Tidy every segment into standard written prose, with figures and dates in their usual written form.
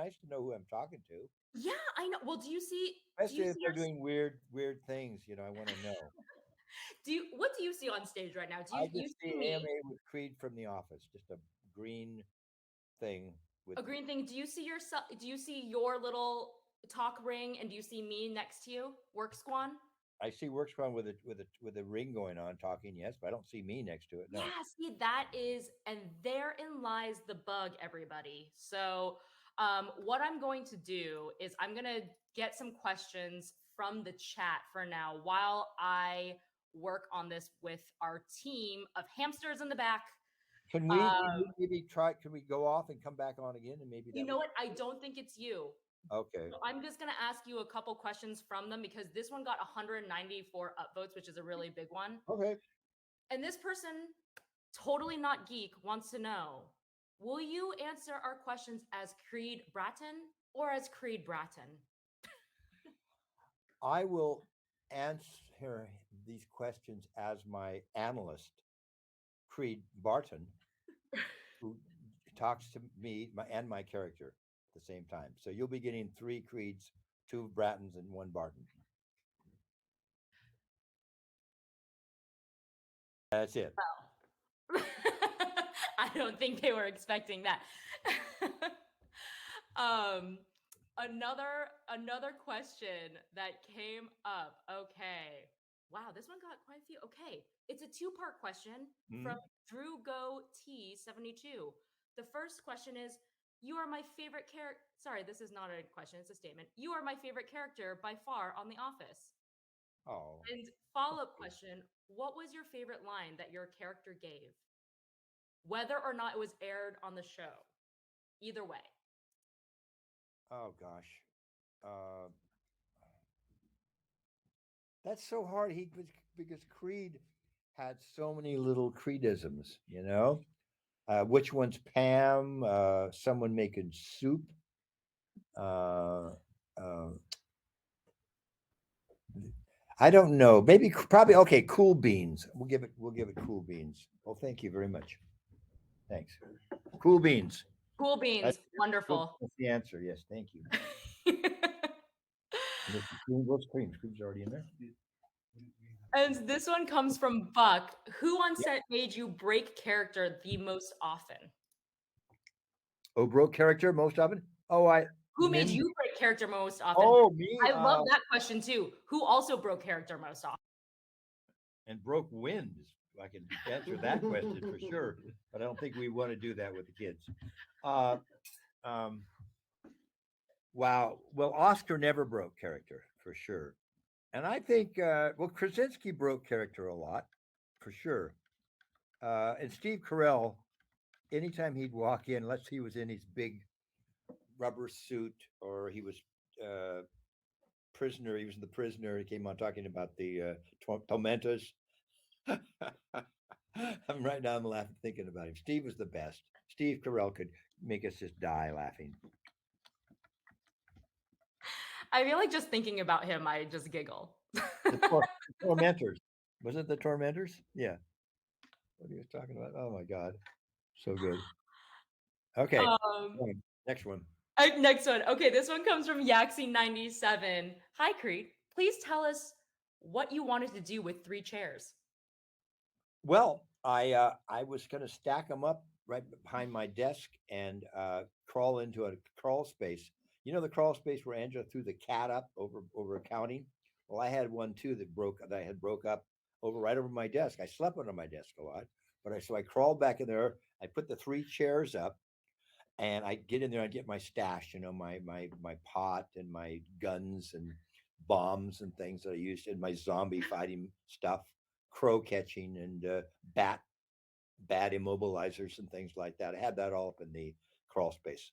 nice to know who I'm talking to, Yeah, I know. Well, do especially you if see they're doing weird things. I want to know. what do you see on stage right now? I You just see see me, AMA with Creed from The Office, just a green thing with. a green thing. Do you see yourself? Do you see your little talk ring, and do you see me next to you, work squan? I see Works One with a ring going on, talking. Yes, but I don't see me next to it. Yeah, No. see, that is, and therein lies the bug, everybody. So, what I'm going to do is I'm going to get some questions from the chat for now while I work on this with our team of hamsters in the back. Can we maybe try? Can we go off and come back on again, and maybe You that know would. what? I don't think it's you. Okay. So I'm just going to ask you a couple questions from them because this one got 194 upvotes, which is a really big one. Okay. And this person, totally not geek, wants to know, will you answer our questions as Creed Bratton or as Creed Bratton? I will answer these questions as my analyst, Creed Barton, who talks to me and my character at the same time. So you'll be getting three Creeds, two Brattons, and one Barton. That's it. I don't think they were expecting that. um, another question that came up. Okay. Wow, this one got quite a few. Okay. It's a two-part question from Mhm. Drew Go T72. The first question is, you are my favorite character. Sorry, this is not a question, it's a statement. You are my favorite character by far on The Office. Oh, And follow-up question, what was your favorite line that your character gave? Whether or not it was aired on the show. Either way. oh gosh. Uh, that's so hard. Because Creed had so many little Creedisms. Which one's Pam? Someone making soup. Uh, uh, I don't know. Maybe, probably, okay. Cool beans. We'll give it cool beans. Well, thank you very much. Thanks. Cool beans. Cool That's, beans. Wonderful. that's the answer. Yes, thank you. What's cream? Cream's already in there. And this one comes from Buck. Who on Yeah. set made you break character the most often? Oh, broke character most often. Oh, I Who made Nim. you break character most often? Oh, me. I love that question too. Who also broke character most often? And broke winds. I can answer that question for sure, but I don't think we want to do that with the kids. Uh, um, wow. Well, Oscar never broke character for sure, and I think Krasinski broke character a lot for sure. And Steve Carell, anytime he'd walk in, unless he was in his big rubber suit or he was uh, prisoner, he was the prisoner. He came on talking about the tormentas. I'm right now. I'm laughing thinking about him. Steve was the best. Steve Carell could make us just die laughing. I feel like just thinking about him, I just giggle. The tormentors. Was it the tormentors? Yeah. What he was talking about? Oh my god, so good. Okay, um, next one. Next one. Okay, this one comes from Yaxi97. Hi, Creed. Please tell us what you wanted to do with three chairs. Well, I was going to stack them up right behind my desk and crawl into a crawl space. You know the crawl space where Angela threw the cat up over accounting. Well, I had one too that I had broke up right over my desk. I slept under my desk a lot, but I crawled back in there. I put the three chairs up, and I get in there. I get my stash. My pot and my guns and bombs and things that I used in my zombie fighting stuff, crow catching and bat immobilizers and things like that. I had that all up in the crawl space.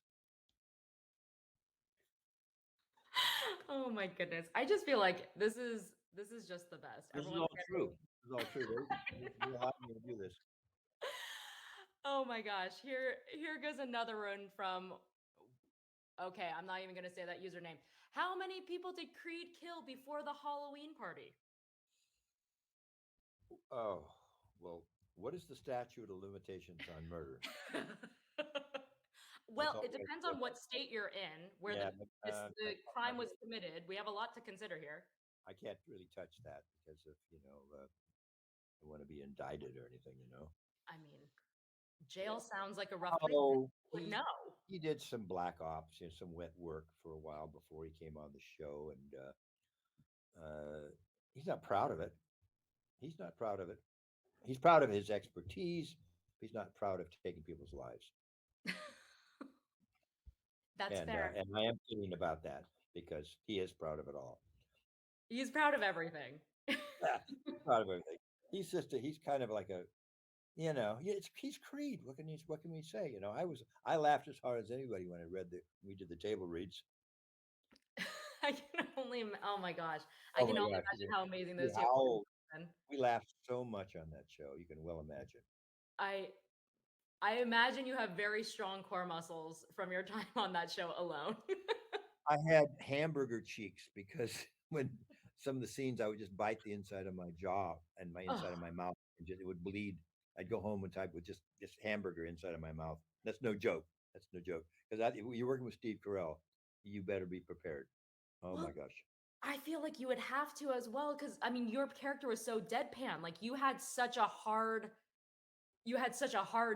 Oh my goodness. I just feel like this is just the best. This is Everyone's all getting true. This is all true. They allowed me to do this. Oh my gosh. Here goes another one from okay, I'm not even gonna say that username. How many people did Creed kill before the Halloween party? Oh, well, what is the statute of limitations on murder? That's Well, all it I gotta depends say. on what state you're in, where Yeah, but the crime was committed. We have a lot to consider here. I can't really touch that because of I want to be indicted or anything. I mean, Yeah. jail sounds like a rough place. Oh, Would he know. he did some black ops, some wet work for a while before he came on the show, and he's not proud of it. He's not proud of it. He's proud of his expertise. He's not proud of taking people's lives, That's fair. and I am feeling about that because he is proud of it all. He's proud of everything. Yeah, he's proud of everything. He's kind of like a he's Creed. What can we say? I laughed as hard as anybody when I read we did the table reads. I can oh my gosh. I Oh can my only gosh, imagine how amazing we those tables howled. have been. We laughed so much on that show. You can well imagine. I I imagine you have very strong core muscles from your time on that show alone. I had hamburger cheeks because when some of the scenes, I would just bite the inside of my jaw and my inside of Oh, my mouth, and it would bleed. I'd go home and type with just hamburger inside of my mouth. That's no joke. That's no joke. Because you're working with Steve Carell, you better be prepared. Oh my well, gosh. I feel like you would have to as well because I mean your character was so deadpan. Like you had such a hard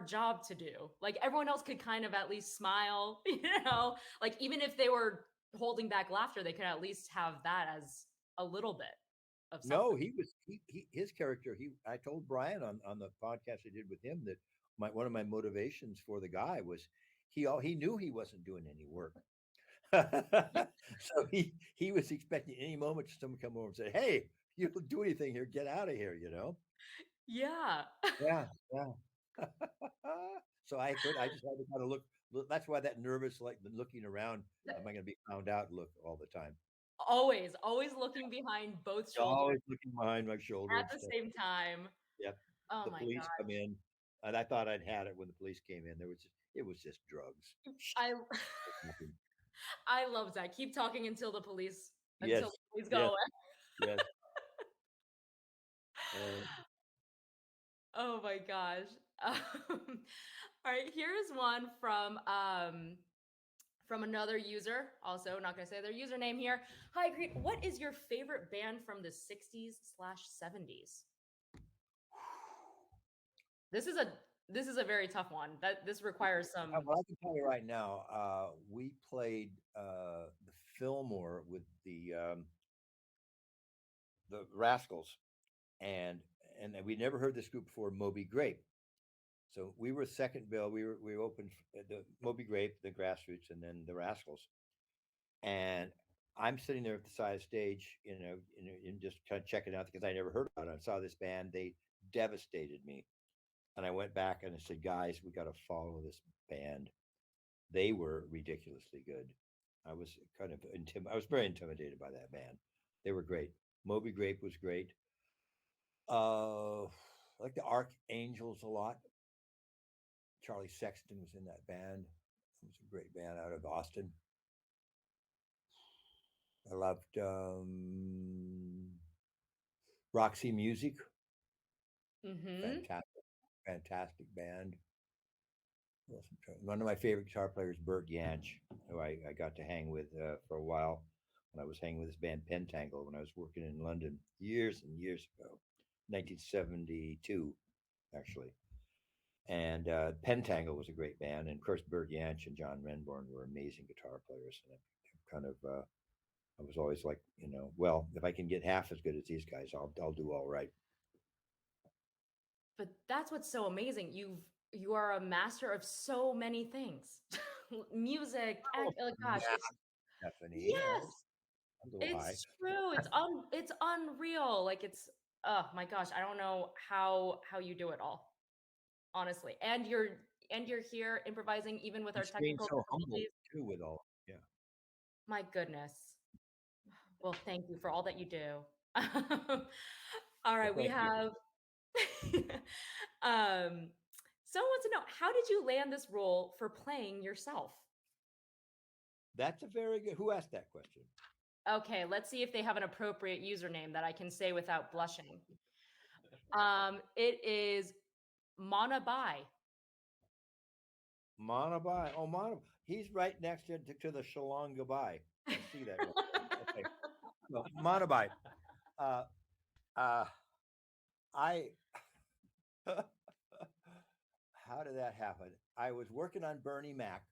job to do. Like everyone else could kind of at least smile, like even if they were holding back laughter, they could at least have that as a little bit of No, something. his character. I told Brian on the podcast I did with him that one of my motivations for the guy was he knew he wasn't doing any work. So he was expecting any moment someone come over and say, "Hey, you don't do anything here. Get out of here." Yeah. Yeah, yeah. So I just had to kind of That's why that nervous, like looking around. Am I going to be found out? Look all the time. Always looking behind both shoulders Always looking behind my shoulder at and the stuff. same time. Yep. Oh The my police god. come in, and I thought I'd had it when the police came in. It was just drugs. I Nothing. I love that. Keep talking until Yes, the police go yes, away. yes. Uh, Oh my gosh. All right, here's one from another user. Also, not gonna say their username here. Hi, Creed. What is your favorite band from the 60s/70s? This is a this is a very tough one. That this requires some. well, I can tell you right now, we played the Fillmore with the Rascals, and we never heard this group before, Moby Grape. So we were second bill. We opened the Moby Grape, the Grassroots, and then the Rascals. And I'm sitting there at the side of the stage, and just kind of checking out because I never heard about it. I saw this band; they devastated me, and I went back and I said, "Guys, we got to follow this band." They were ridiculously good. I was I was very intimidated by that band. They were great. Moby Grape was great. I like the Archangels a lot. Charlie Sexton was in that band. It was a great band out of Austin. I loved Roxy Music. Mm-hmm. Fantastic, fantastic band. One of my favorite guitar players, Bert Yanch, who I got to hang with for a while when I was hanging with his band Pentangle when I was working in London years and years ago, 1972, actually. And Pentangle was a great band, and of course Bert Yanch and John Renborn were amazing guitar players. And I was always like, well, if I can get half as good as these guys, I'll do all right. But that's what's so amazing. You are a master of so many things. Music, Oh, act, like gosh, nah, it's Stephanie, yes, a little high. it's true. It's unreal. Like it's oh my gosh, I don't know how you do it all, honestly. And you're here improvising even with our He's being technical so humble difficulties. too with all. Yeah. My goodness. Well, thank you for all that you do. All Well, right, we thank you. have someone wants to know how did you land this role for playing yourself? That's a very good. Who asked that question? Okay, let's see if they have an appropriate username that I can say without blushing. It is Mana Bai. Monabai. Oh, Monabai. He's right next to the Shalongabai. I see that right there. Okay. Well, Monabai. Uh, uh, I. How did that happen? I was working on Bernie Mac,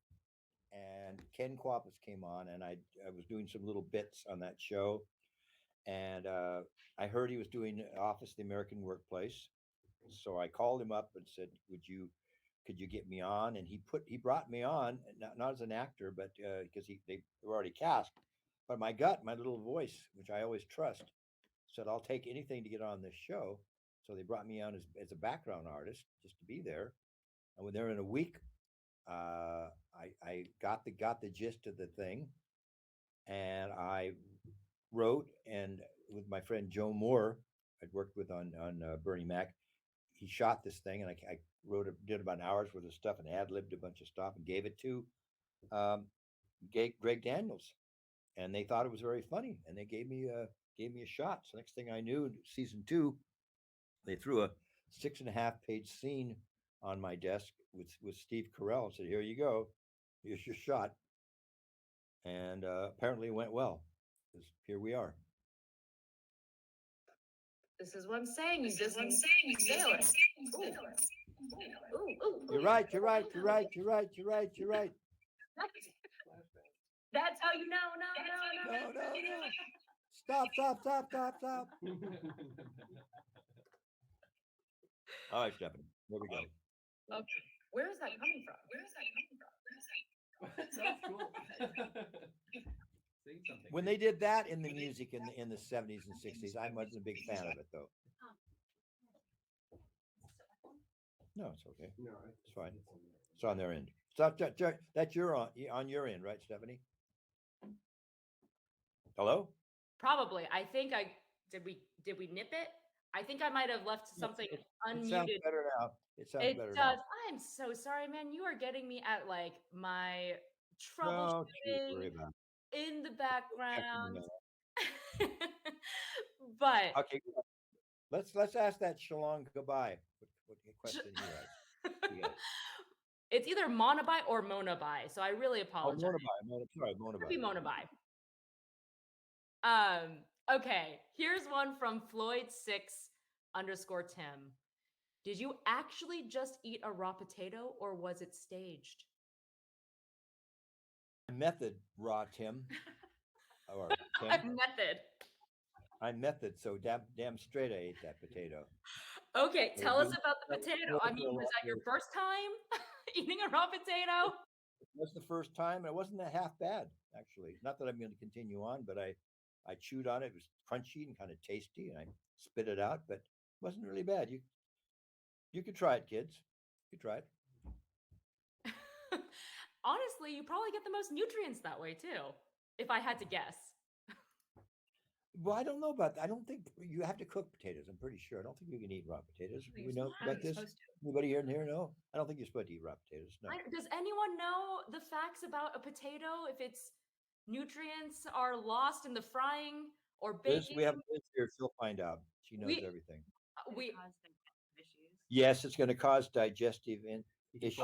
and Ken Quapis came on, and I was doing some little bits on that show, and I heard he was doing Office of the American Workplace, so I called him up and said, could you get me on? And he brought me on, not as an actor, but because they were already cast. But my gut, my little voice, which I always trust, said I'll take anything to get on this show. So they brought me on as a background artist just to be there. And when they're in a week, I got the gist of the thing, and I wrote, and with my friend Joe Moore, I'd worked with on Bernie Mac. He shot this thing, and I wrote it, did about an hour's worth of stuff, and ad libbed a bunch of stuff, and gave it to um, Greg Daniels, and they thought it was very funny, and they gave me a shot. So next thing I knew, season two, they threw a 6.5 page scene on my desk with Steve Carell and said, "Here you go, here's your shot," and apparently it went well. 'Cause here we are. This is what I'm saying. You just nail it. Ooh, ooh, You're right. You're right. You're right. You're right. You're right. You're right. That's how you know. No. No, no, no. Stop, stop, stop, stop, stop. All right, Stephanie. Here we go. Okay. Where is that coming from? That's cool. Sing something. When they did that in the music in the 70s and 60s, I wasn't a big fan of it, though. No, it's okay. No, It's fine. It's on their end. So that's your on your end, right, Stephanie? Hello? Probably. I think I did. We nip it? I think I might have left something It sounds unmuted. better now. It sounds It better does. now. I'm so sorry, man. You are getting me at like my Don't you troubleshooting worry about in the it. Checking background. them out. But Okay, let's ask that Shalon goodbye. What question he has? He has. it's either monobi or monobi. So I really Oh, apologize. Monabai. Sorry, Could be Monabai. monobi. Okay, here's one from Floyd6_Tim. Did you actually just eat a raw potato or was it staged? Method, raw Tim, or Tim. Method. I'm method, so damn straight I ate that potato. Okay, It was tell us good. about the potato. I mean, was that your first time eating a raw potato? It was the first time, and it wasn't that half bad, actually. Not that I'm going to continue on, but I chewed on it. It was crunchy and kind of tasty, and I spit it out, but it wasn't really bad. You could try it, kids. You could try it. Honestly, you probably get the most nutrients that way too, if I had to guess. Well, I don't know about that. I don't think you have to cook potatoes. I'm pretty sure. I don't think you can eat raw potatoes. think We you're know supposed- I about think you're this. supposed to. Anybody here know? I don't think you're supposed to eat raw potatoes. No. Does anyone know the facts about a potato? If its nutrients are lost in the frying or baking? We have Liz here. She'll find out. She knows We- everything. we Yes, it's going to cause digestive issues.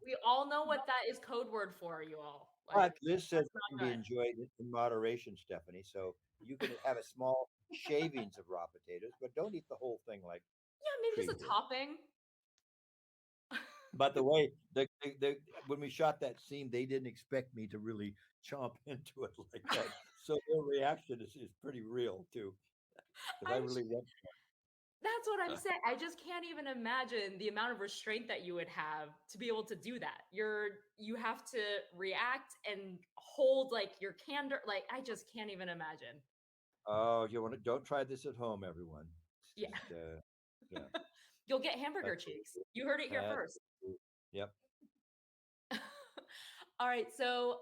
we all know what that is code word for, you all. But Liz says that's it not can be good. enjoyed in moderation, Stephanie. So you can have a small shavings of raw potatoes, but don't eat the whole thing like. Yeah, maybe just a Creed did. topping. By the way, when we shot that scene, they didn't expect me to really chomp into it like that. So their reaction is pretty real too. Because I I'm really went. That's what I'm saying. I just can't even imagine the amount of restraint that you would have to be able to do that. You have to react and hold like your candor. Like I just can't even imagine. Oh, don't try this at home, everyone. It's Yeah. just, yeah. You'll get hamburger That's- cheeks. You heard it here that's- first. Yep. All right, so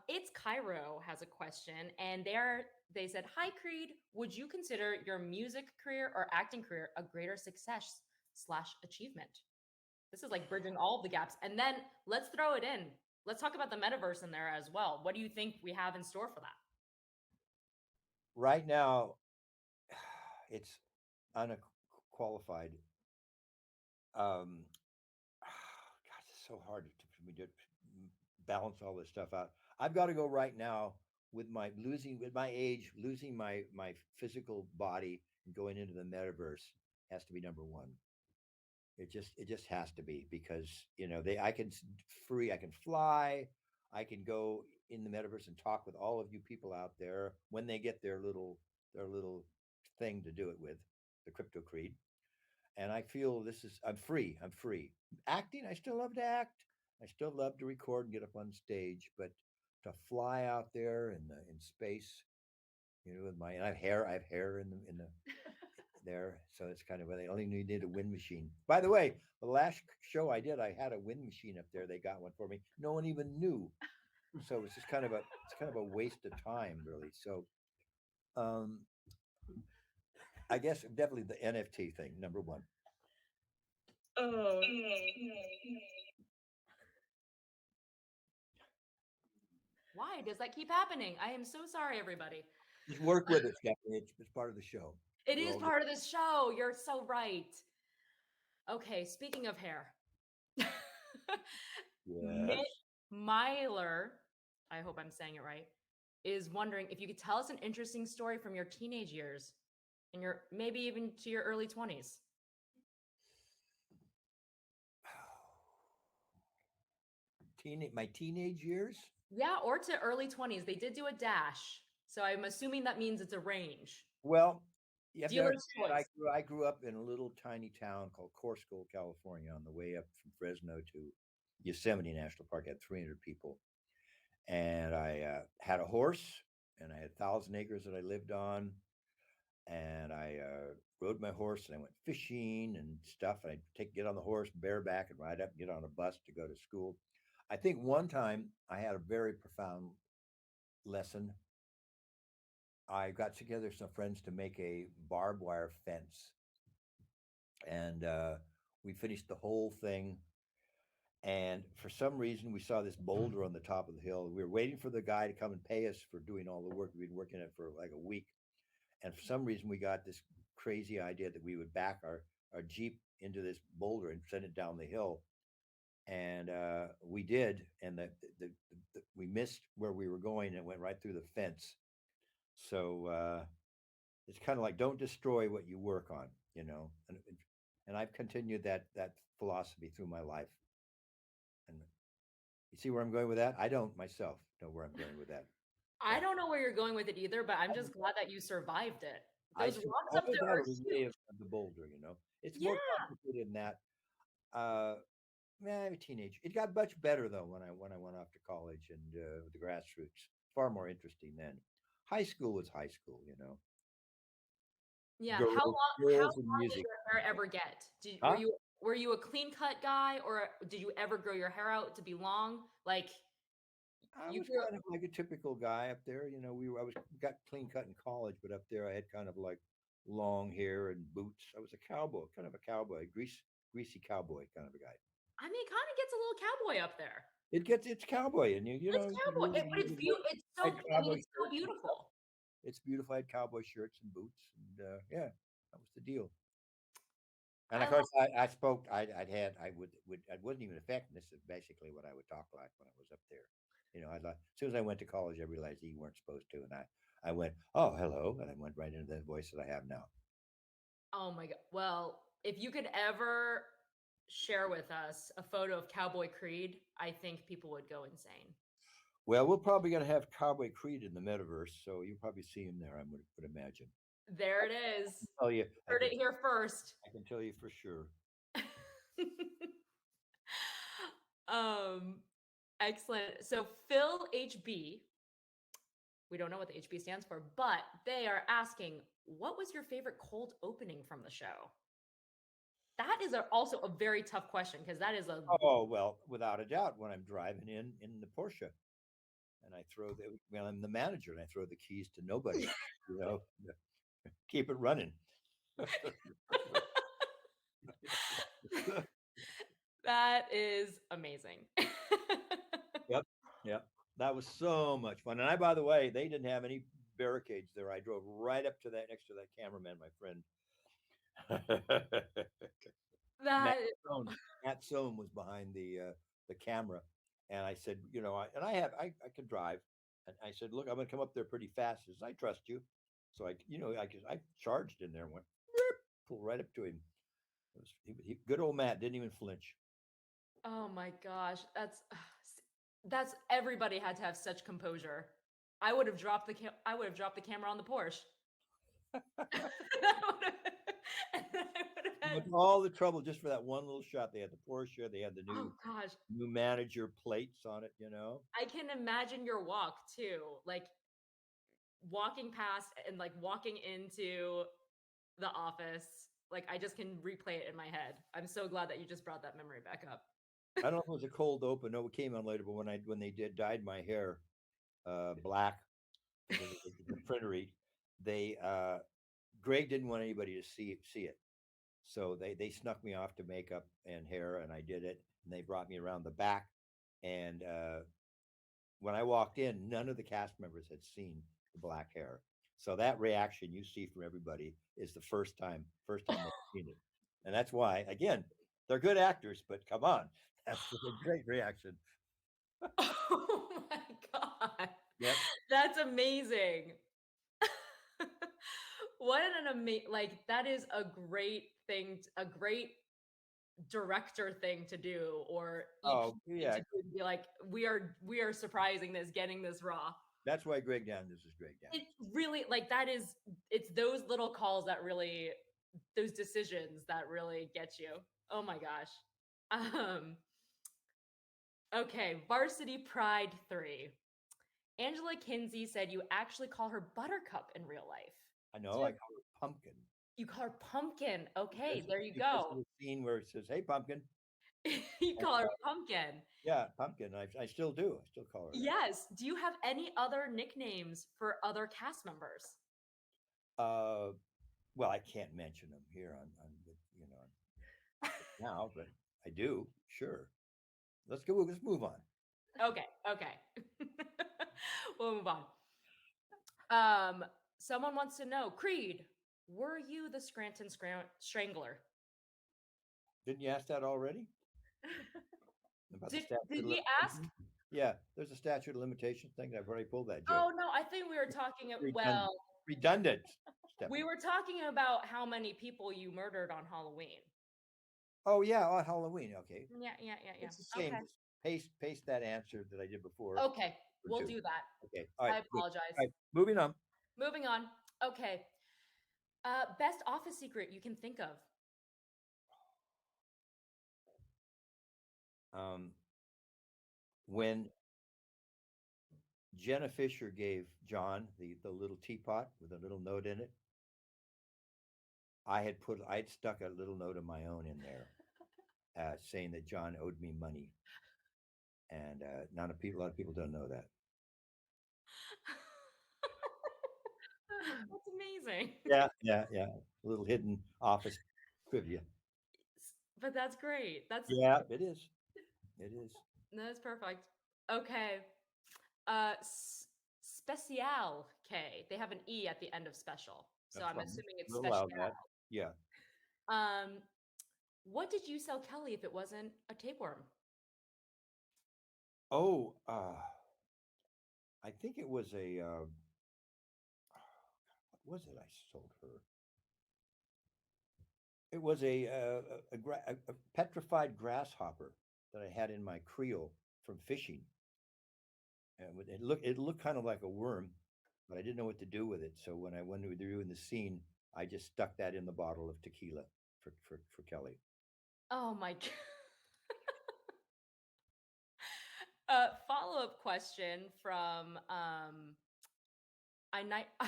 it's Cairo has a question, and they said, "Hi Creed, would you consider your music career or acting career a greater success/achievement?" This is like bridging all of the gaps, and then let's throw it in. Let's talk about the metaverse in there as well. What do you think we have in store for that? Right now, it's unqualified. God, it's so hard to we did balance all this stuff out. I've got to go right now with my losing with my age, losing my physical body and going into the metaverse has to be number one. It just has to be because they I can free I can fly, I can go in the metaverse and talk with all of you people out there when they get their little thing to do it with the crypto creed. And I feel this is I'm free. Acting, I still love to act. I still love to record and get up on stage, but to fly out there in space, with my and I have hair in the there, so it's kind of where they only needed a wind machine. By the way, the last show I did, I had a wind machine up there. They got one for me. No one even knew, so it's just kind of a waste of time, really. So, um, I guess definitely the NFT thing, number one. Oh, why does that keep happening? I am so sorry, everybody. Just work with it, Stephanie. It's part of the show. It We're is all part of this show. You're so right. Okay, speaking of hair, yes. Mitt Myler, I hope I'm saying it right, is wondering if you could tell us an interesting story from your teenage years and your maybe even to your early 20s. My teenage years. Yeah, or to early 20s. They did do a dash. So I'm assuming that means it's a range. Well, you have to Dealer's understand. I choice. grew I grew up in a little tiny town called Corsko, California, on the way up from Fresno to Yosemite National Park. I had 300 people, and I had a horse, and I had 1,000 acres that I lived on, and I rode my horse, and I went fishing and stuff. And I'd get on the horse bareback and ride up and get on a bus to go to school. I think one time I had a very profound lesson. I got together some friends to make a barbed wire fence, and we finished the whole thing. And for some reason, we saw this boulder on the top of the hill. We were waiting for the guy to come and pay us for doing all the work. We'd been working it for like a week, and for some reason, we got this crazy idea that we would back our jeep into this boulder and send it down the hill. And we did, and we missed where we were going, and it went right through the fence. So it's kind of like don't destroy what you work on, and I've continued that philosophy through my life. And you see where I'm going with that? I don't myself know where I'm going with that. I Yeah, don't know where you're going with it either, but I'm just glad that you survived it. I Those sur- rocks I up always there had are a way huge. of the boulder. It's more Yeah. complicated than that. Uh, Man, I'm a teenage. It got much better though when I went off to college and the grassroots. Far more interesting then. High school was high school. Yeah. Girls, How girls and long did music. your hair ever get? Huh? Were you a clean cut guy or did you ever grow your hair out to be long? Like I you was grew kind of like a typical guy up there. I was got clean cut in college, but up there I had kind of like long hair and boots. I was a cowboy, kind of a cowboy, greasy cowboy kind of a guy. I mean, it kind of gets a little cowboy up there. It's cowboy, and It's you can cowboy, really but really look. it's I so. had I mean, cowboy it's so shirts and stuff. beautiful. It's beautiful. I had cowboy shirts and boots, and yeah, that was the deal. And of I love. course, I spoke. I'd had. I wasn't even affecting. This is basically what I would talk like when I was up there. As soon as I went to college, I realized that you weren't supposed to, and I went, "Oh, hello," and I went right into the voice that I have now. Oh my god. Well, if you could ever share with us a photo of Cowboy Creed, I think people would go insane. Well, we're probably going to have Cowboy Creed in the metaverse, so you'll probably see him there. Would imagine. There it is. Oh yeah, Heard it here first. I can tell you for sure. um, excellent. So Phil HB, we don't know what the HB stands for, but they are asking, what was your favorite cold opening from the show? That is also a very tough question because that is a Oh well, without a doubt, when I'm driving in the Porsche and I'm the manager and I throw the keys to nobody, you know, keep it running. that is amazing. Yep, yep. That was so much fun. And by the way, they didn't have any barricades there. I drove right up to that next to that cameraman, my friend. Matt that Sohn. Matt Sohn was behind the camera, And I said, and I could drive. And I said, look, I'm going to come up there pretty fast. He says, I trust you. So I charged in there and went, pulled right up to him. Good old Matt didn't even flinch. Oh my gosh, that's everybody had to have such composure. I would have dropped I would have dropped the camera on the Porsche. And then I would have had, With all the trouble just for that one little shot. They had the Porsche, they had the oh gosh, new manager plates on it. I can imagine your walk too, like walking past and like walking into the office. Like I just can replay it in my head. I'm so glad that you just brought that memory back up. I don't know if it was a cold open. No, it came on later. But when they did dyed my hair black because of the printery, they Greg didn't want anybody to see it, so they snuck me off to makeup and hair, and I did it. And they brought me around the back, and when I walked in, none of the cast members had seen the black hair. So that reaction you see from everybody is the first time they've seen it, and that's why again they're good actors. But come on, that's a great reaction. Oh my god. Yep. That's amazing. What an amazing, like that is a great thing, a great director thing to do, or EP Oh thing yeah, to do, to be like, we are surprising this, getting this raw. that's why Greg Daniels is Greg It Daniels. really, like that is, it's those little calls that really, those decisions that really get you. Oh my gosh. Um, okay, Varsity Pride 3. Angela Kinsey said you actually call her Buttercup in real life. I know. Do I call it Pumpkin you call her Pumpkin? Okay, there you because go. of the scene where it says, "Hey, Pumpkin." You And, call her Pumpkin. yeah, Pumpkin. I still do. I still call her Yes. Do you have any other nicknames for other cast members? that. Well, I can't mention them here on now, but I do. Sure. Let's go. Let's move on. Okay, okay. We'll move on. Um, Someone wants to know, Creed, were you the Scranton Strangler? Didn't you ask that already about the statute Did of we ask? limitations? Yeah, there's a statute of limitations thing. I've already pulled that joke. Oh no, I think we were talking Redundant. well, Redundant. we Stephanie. were talking about how many people you murdered on Halloween. Oh yeah, on Halloween. Okay, Yeah, yeah, yeah, it's the yeah. same. Okay. Just paste that answer that I did before Okay, for we'll two. do that. Okay. All right. I Good. apologize. All right. Moving on. Moving on. Okay. Best office secret you can think of. Um, when Jenna Fisher gave John the little teapot with a little note in it, I'd stuck a little note of my own in there, saying that John owed me money, and a lot of people don't know that. That's amazing. Yeah, yeah, yeah. A little hidden office trivia. But that's great. Yeah, it is. It is. That's perfect. Okay. Special K. They have an E at the end of special. So That's I'm fine. assuming it's We'll special. allow that. Yeah. Um, what did you sell Kelly if it wasn't a tapeworm? Oh, I think it was what was it I sold her? It was a petrified grasshopper that I had in my creel from fishing. And it looked kind of like a worm, but I didn't know what to do with it. So when I went to do in the scene, I just stuck that in the bottle of tequila for Kelly. Oh my god. Follow-up question from I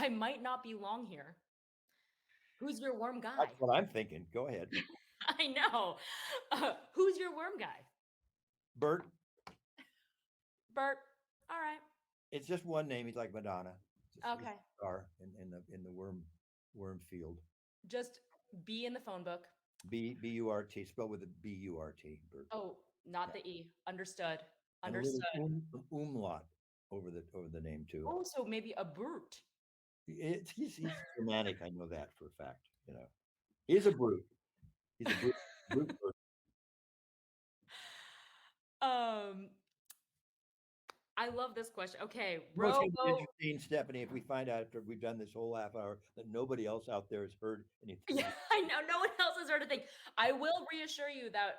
might not be long here. Who's your worm guy? That's what I'm thinking. Go ahead, I know. Who's your worm guy? Bert. Bert. All right. It's just one name. He's like Madonna. Just Okay. star in the worm field. Just be in the phone book. Burt, spelled with a Burt. Bert. Oh, not Yeah. the E. Understood. And a little Understood. umlaut over the name too. Oh, so maybe a brute. He's Germanic. I know that for a fact. He's a brute. He's a brute. Brute. Um, I love this question. Okay, You know what's going to be Robo. interesting, Stephanie, if we find out after we've done this whole half hour that nobody else out there has heard anything Yeah, we I know. No one else has heard a thing. I will reassure you that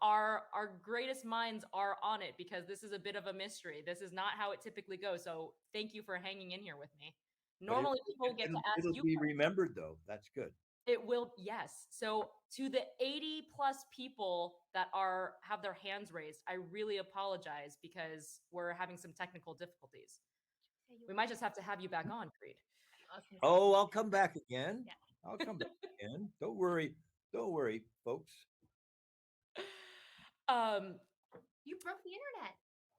our greatest minds are on it because this is a bit of a mystery. This is not how it typically goes. So thank you for hanging in here with me. but Normally people get to ask it'll you be questions. remembered though. That's good. It will, yes. So to the 80 plus people that are have their hands raised, I really apologize because we're having some technical difficulties. We might just have to have you back on, Creed. Oh, I'll come back again. I'll come back again. Don't worry. Don't worry, folks. Um, You broke the internet.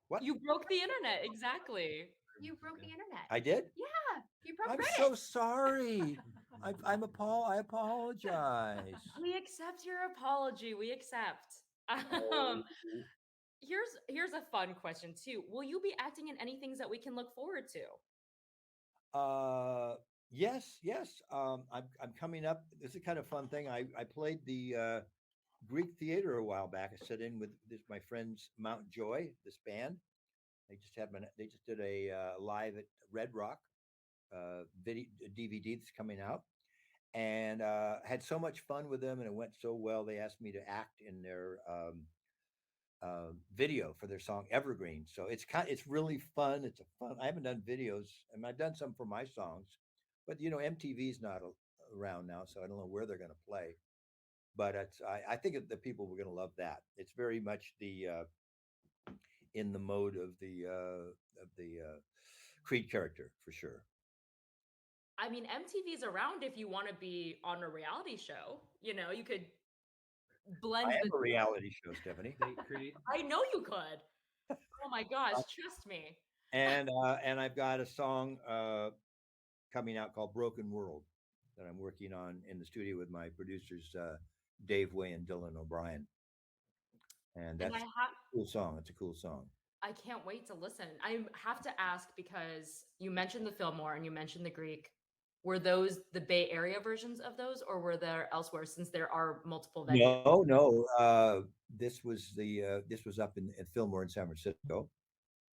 What? you broke the internet, exactly. You broke the internet. I did? Yeah, you broke I'm Reddit. so sorry. I apologize. We accept your apology. We accept. Oh, Um, here's a fun question too. Will you be acting in any things that we can look forward to? yes, yes. I'm coming up. This is kind of fun thing. I played the Greek theater a while back. I sat in with my friends Mount Joy, this band. They just did a live at Red Rock video DVD that's coming out, and had so much fun with them, and it went so well. They asked me to act in their video for their song Evergreen. So it's really fun. It's a fun. I haven't done videos, and I've done some for my songs, but MTV's not around now, so I don't know where they're going to play. But I think the people were going to love that. It's very much the in the mode of the Creed character for sure. I mean, MTV's around if you want to be on a reality show. You could I blend the am a two. reality show, Stephanie. I know you could. Oh my gosh, trust me. And I've got a song coming out called Broken World that I'm working on in the studio with my producers Dave Way and Dylan O'Brien. And And that's a cool song. It's a cool song. I can't wait to listen. I have to ask because you mentioned the Fillmore and you mentioned the Greek. Were those the Bay Area versions of those, or were there elsewhere? Since there are multiple venues. No, no. This was up in Fillmore in San Francisco.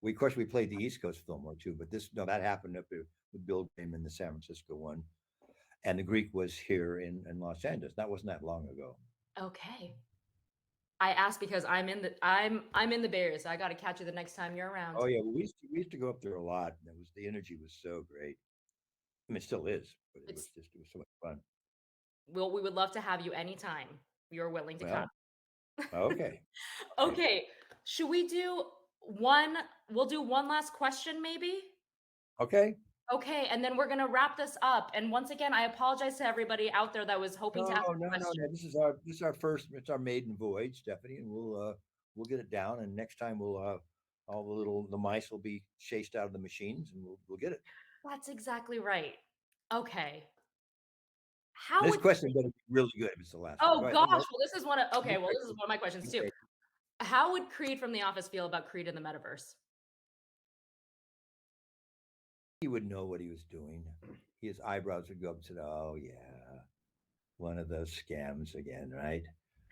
Of course we played the East Coast Fillmore too, but that happened up with Bill Graham in the San Francisco one, and the Greek was here in Los Angeles. That wasn't that long ago. Okay. I asked because I'm in the Bay Area, so I got to catch you the next time you're around. Oh yeah, well, we used to go up there a lot. And the energy was so great. I mean, it still is, but it was so much fun. We would love to have you anytime you're willing to come. Well, okay. Okay. Should we do one? We'll do one last question, maybe. Okay. Okay, and then we're gonna wrap this up. And once again, I apologize to everybody out there that was hoping to No, ask a no, no, question. no. This is our first. It's our maiden voyage, Stephanie, and we'll get it down. And next time we'll all the mice will be chased out of the machines, and we'll get it. That's exactly right. Okay. How This would question better be really good if it's the last one. Oh Go ahead. gosh, No, well this is one of okay, well this is one of my questions too. How would Creed from The Office feel about Creed in the metaverse? he would know what he was doing. His eyebrows would go up and say, "Oh yeah, one of those scams again, right?"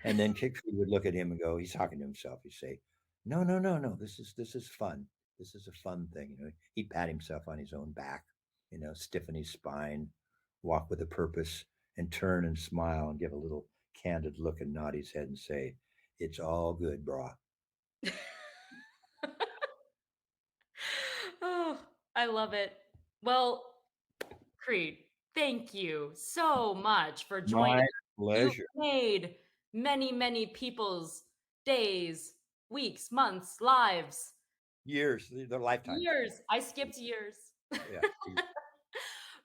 And then Kickfree would look at him and go, he's talking to himself. He'd say, "No, no, no, no. This is fun. This is a fun thing." He'd pat himself on his own back, stiffen his spine, walk with a purpose, and turn and smile and give a little candid look and nod his head and say, "It's all good, brah." Oh, I love it. Well, Creed, thank you so much for joining My us. You pleasure. made many, many people's days, weeks, months, lives, Years, their lifetimes. years. I skipped years. Yeah.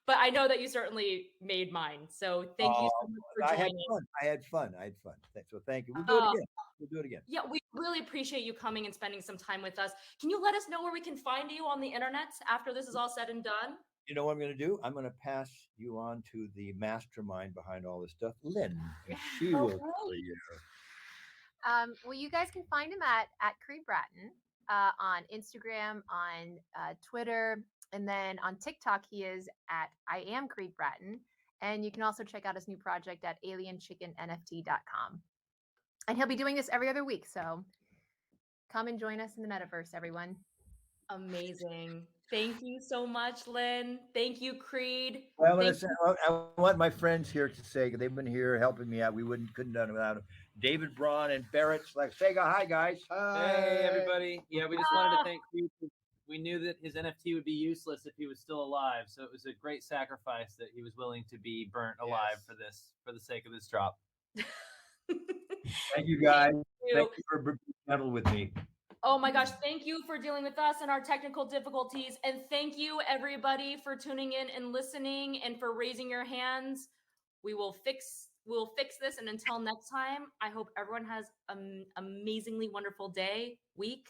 But I know that you certainly made mine. So thank you so much for I had joining. fun. I had fun. I had fun. So thank you. We'll do it Uh, again. We'll do it again. yeah, we really appreciate you coming and spending some time with us. Can you let us know where we can find you on the internet after this is all said and done? You know what I'm going to do? I'm going to pass you on to the mastermind behind all this stuff, Lynn, and she will tell you. Well, you guys can find him at Creed Bratton on Instagram, on Twitter, and then on TikTok he is at I am Creed Bratton. And you can also check out his new project at alienchickennft.com. And he'll be doing this every other week, so come and join us in the metaverse, everyone. Amazing. Thank you so much, Lynn. Thank you, Creed. Well, Thank listen, I want my friends here to say they've been here helping me out. We couldn't done it without them. David Braun and Barrett's like say hi guys. Hey, Hi. everybody. Yeah, we just wanted to thank you. We knew that his NFT would be useless if he was still alive. So it was a great sacrifice that he was willing to be burnt alive Yes. for the sake of this drop. Thank you guys. you. Thank you for being gentle with me. Oh my gosh, thank you for dealing with us and our technical difficulties. And thank you, everybody, for tuning in and listening and for raising your hands. We'll fix this. And until next time, I hope everyone has an amazingly wonderful day, week.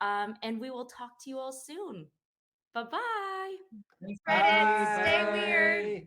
And we will talk to you all soon. Bye-bye. Reddit, stay weird. Bye.